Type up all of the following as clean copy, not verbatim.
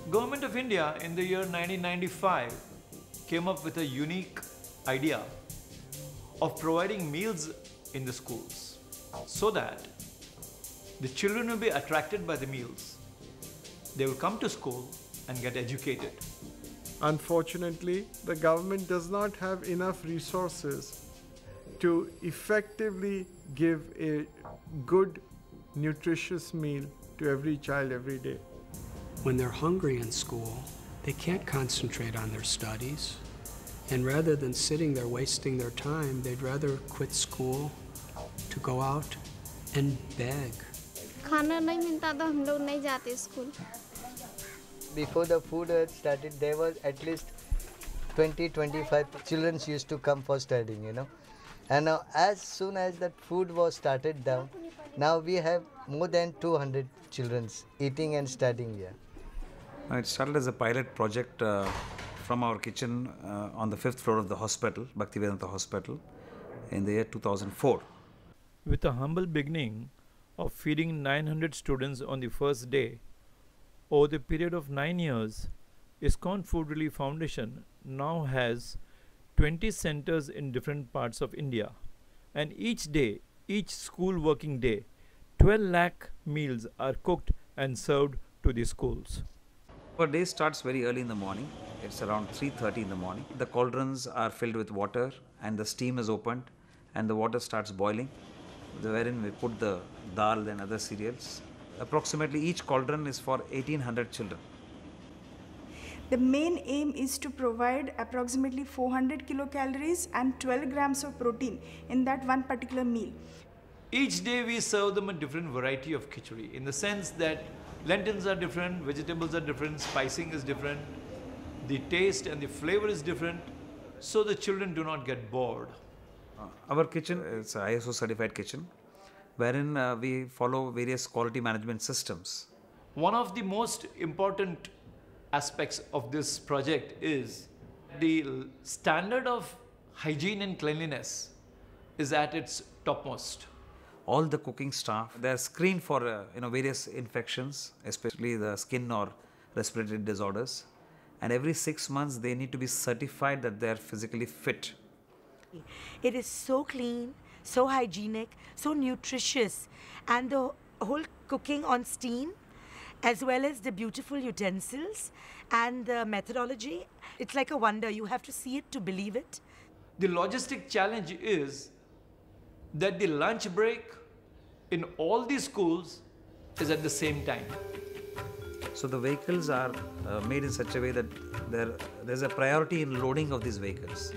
Government of India in the year 1995 came up with a unique idea of providing meals in the schools so that the children will be attracted by the meals. They will come to school and get educated. Unfortunately, the government does not have enough resources to effectively give a good, nutritious meal to every child every day. When they're hungry in school, they can't concentrate on their studies. And rather than sitting there wasting their time, they'd rather quit school to go out and beg. खाना नहीं मिलता तो हम लोग नहीं जाते school. Before the food started, there was at least 20-25 children used to come for studying, you know. And now, as soon as that food was started down, now we have more than 200 children eating and studying here. It started as a pilot project from our kitchen on the 5th floor of the hospital, Bhaktivedanta Hospital, in the year 2004. With a humble beginning of feeding 900 students on the first day, over the period of 9 years, ISKCON Food Relief Foundation now has 20 centers in different parts of India. And each day, each school working day, 12 lakh meals are cooked and served to the schools. Our day starts very early in the morning. It's around 3:30 in the morning. The cauldrons are filled with water and the steam is opened and the water starts boiling, wherein we put the dal and other cereals. Approximately each cauldron is for 1800 children. The main aim is to provide approximately 400 kilocalories and 12 grams of protein in that one particular meal. Each day we serve them a different variety of khichdi, in the sense that lentils are different, vegetables are different, spicing is different, the taste and the flavor is different, so the children do not get bored. Our kitchen is an ISO certified kitchen, wherein we follow various quality management systems. One of the most important aspects of this project is the standard of hygiene and cleanliness is at its topmost. All the cooking staff, they are screened for various infections, especially the skin or respiratory disorders. And every 6 months they need to be certified that they are physically fit. It is so clean, so hygienic, so nutritious, and the whole cooking on steam, as well as the beautiful utensils and the methodology, it's like a wonder. You have to see it to believe it. The logistic challenge is that the lunch break in all these schools is at the same time. So the vehicles are made in such a way that there's a priority in loading of these vehicles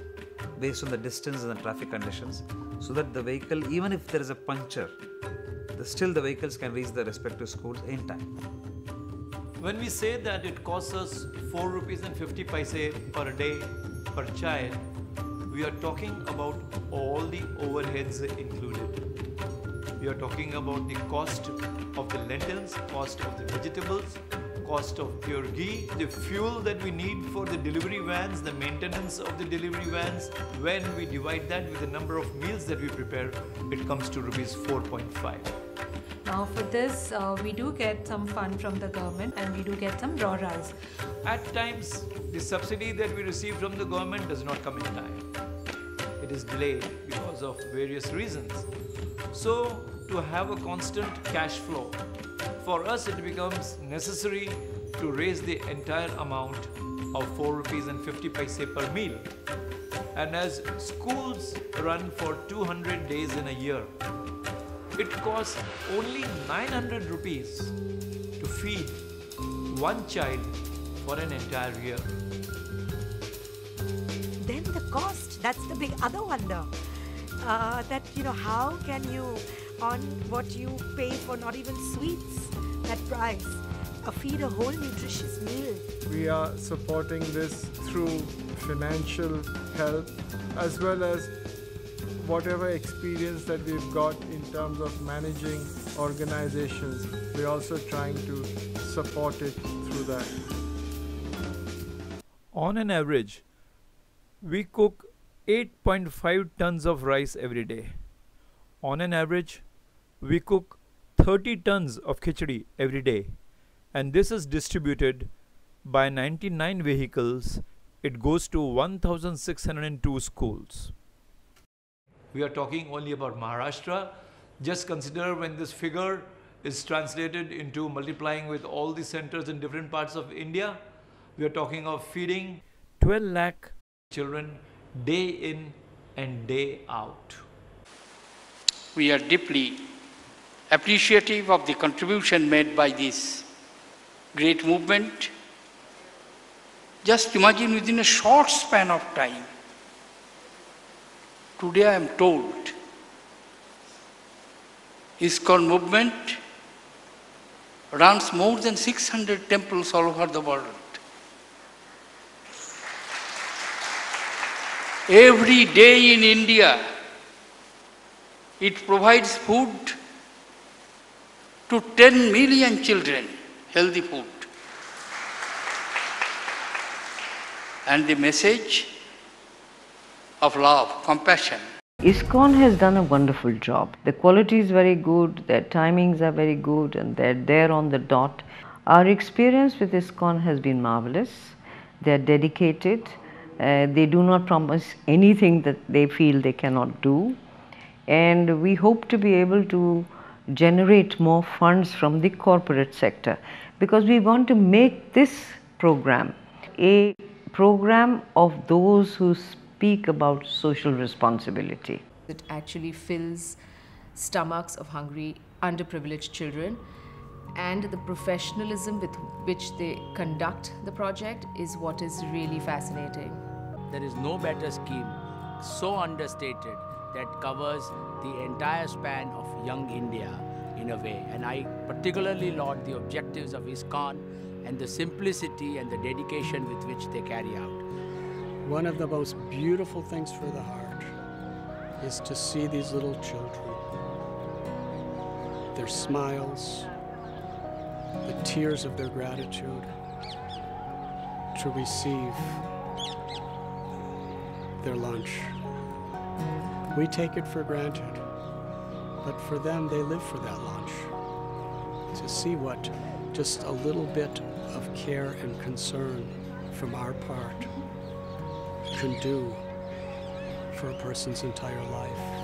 based on the distance and the traffic conditions, so that the vehicle, even if there is a puncture, still the vehicles can reach the respective schools in time. When we say that it costs us 4 rupees and 50 paise per day per child, we are talking about all the overheads included. We are talking about the cost of the lentils, cost of the vegetables, cost of pure ghee, the fuel that we need for the delivery vans, the maintenance of the delivery vans. When we divide that with the number of meals that we prepare, it comes to rupees 4.5. Now for this, we do get some fund from the government and we do get some raw rice. At times, the subsidy that we receive from the government does not come in time. It is delayed because of various reasons. So, to have a constant cash flow, for us it becomes necessary to raise the entire amount of 4 rupees and 50 paise per meal. And as schools run for 200 days in a year, it costs only 900 rupees to feed one child for an entire year. Then the cost, that's the big other wonder. That, how can you, on what you pay for not even sweets, that price, feed a whole nutritious meal. We are supporting this through financial help as well as whatever experience that we've got in terms of managing organizations. We're also trying to support it through that. On an average, we cook 8.5 tons of rice every day. On an average, we cook 30 tons of khichdi every day. And this is distributed by 99 vehicles, it goes to 1,602 schools. We are talking only about Maharashtra. Just consider when this figure is translated into multiplying with all the centers in different parts of India. We are talking of feeding 12 lakh children day in and day out. We are deeply appreciative of the contribution made by this great movement. Just imagine within a short span of time, today I am told, ISKCON movement runs more than 600 temples all over the world. Every day in India, it provides food to 10 million children, healthy food. And the message of love, compassion. ISKCON has done a wonderful job. The quality is very good, their timings are very good, and they're there on the dot. Our experience with ISKCON has been marvelous. They're dedicated. They do not promise anything that they feel they cannot do. And we hope to be able to generate more funds from the corporate sector, because we want to make this program a program of those who speak about social responsibility. It actually fills stomachs of hungry, underprivileged children, and the professionalism with which they conduct the project is what is really fascinating. There is no better scheme, so understated, that covers the entire span of young India in a way. And I particularly laud the objectives of ISKCON and the simplicity and the dedication with which they carry out. One of the most beautiful things for the heart is to see these little children, their smiles, the tears of their gratitude, to receive their lunch. We take it for granted, but for them, they live for that lunch. To see what just a little bit of care and concern from our part can do for a person's entire life.